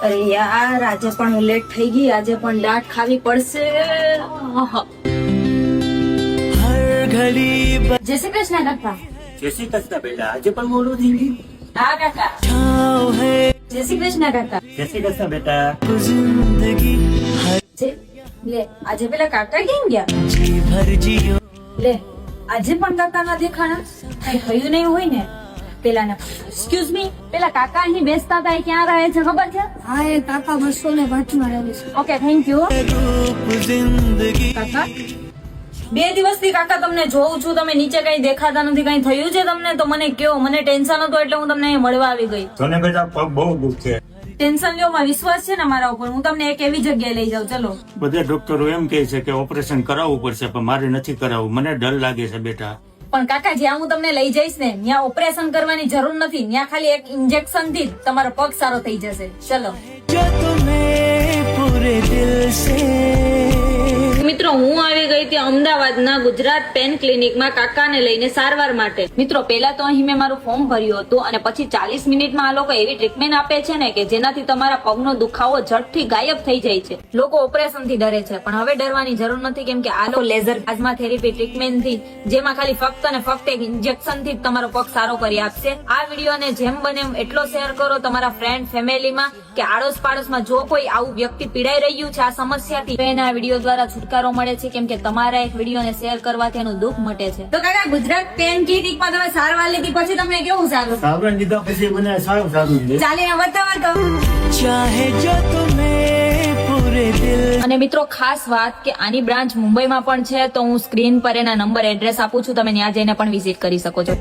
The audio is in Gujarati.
અરે યાર આજે પણ હું લેટ થઈ ગઈ, આજે પણ દાંત ખાવી પડશે. જય શ્રી કૃષ્ણ કાકા. જય શ્રી કૃષ્ણ બેટા, આજે પણ મોડું થઈ ગયું. હા કાકા. જય શ્રી કૃષ્ણ કાકા. જય શ્રી કૃષ્ણ બેટા. લે આજે પેલા કાકા કેમ ગયા? લે આજે પણ કાકા ના દેખાણા, કઈ થયું નહીં હોય ને? પેલા એક્સક્યુઝ મી, પેલા કાકા અહીં બેસતા હતા એ ક્યાં રહે છે ખબર છે? હા, એ કાકા 205 માં રહે છે. Okay thank you. કાકા 2 દિવસથી કાકા તમને જોઉં છું, તમે નીચે કઈ દેખાતા નથી, કઈ થયું છે તમને? તો મને કયો, મને ટેન્શન હતું એટલે હું તમને અહીં મળવા આવી ગઈ. તને બેટા પગ બહુ દુખે. ટેન્શન લ્યો, માં વિશ્વાસ છે ને મારા ઉપર, હું તમને એક એવી જગ્યાએ લઈ જાઉં. ચલો. બધા ડોક્ટરો એમ કહે છે કે ઓપરેશન કરાવવું પડશે, પણ મારે નથી કરાવવું, મને ડર લાગે છે બેટા. પણ કાકા જ્યાં હું તમને લઈ જઈશ ને ત્યાં ઓપરેશન કરવાની જરૂર નથી, ત્યાં ખાલી એક ઇન્જેક્શન થી જ તમારો પગ સારો થઈ જશે. ચલો. મિત્રો હું આવી ગઈ હતી અમદાવાદના ગુજરાત પેન ક્લિનિકમાં કાકાને લઈને સારવાર માટે. મિત્રો પહેલા તો અહીં મેં મારું ફોર્મ ભર્યું હતું અને પછી 40 મિનિટમાં આ લોકો એવી ટ્રીટમેન્ટ આપે છે ને કે જેનાથી તમારા પગનો દુખાવો ઝટથી ગાયબ થઈ જાય છે. લોકો ઓપરેશન થી ડરે છે પણ હવે ડરવાની જરૂર નથી, કેમ કે આ લોકો લેઝર પ્લાઝમા થેરેપી ટ્રીટમેન્ટ થી, જેમાં ખાલી ફક્ત અને ફક્ત એક ઇન્જેક્શન થી જ તમારો પગ સારો કરી આપશે. આ વિડીયોને જેમ બને એમ એટલો શેર કરો તમારા ફ્રેન્ડ ફેમિલીમાં, કે આડોશ પાડોશમાં જો કોઈ આવું વ્યક્તિ પીડાઈ રહ્યું છે આ સમસ્યાથી, તો એને આ વિડીયો દ્વારા છુટકારો મળે છે, કેમ કે તમારા એક વિડીયોને શેર કરવાથી એનું દુઃખ મટે છે. તો કાકા ગુજરાત પેન ક્લિનિકમાં તમે સારવાર લીધી પછી તમને કેવું સારું? સારવાર લીધા પછી મને સારું છે. ચાલીને બતાવો તો. અને મિત્રો ખાસ વાત કે આની બ્રાન્ચ મુંબઈમાં પણ છે, તો હું સ્ક્રીન પર એના નંબર એડ્રેસ આપું છું, તમે ત્યાં જઈને પણ વિઝિટ કરી શકો છો.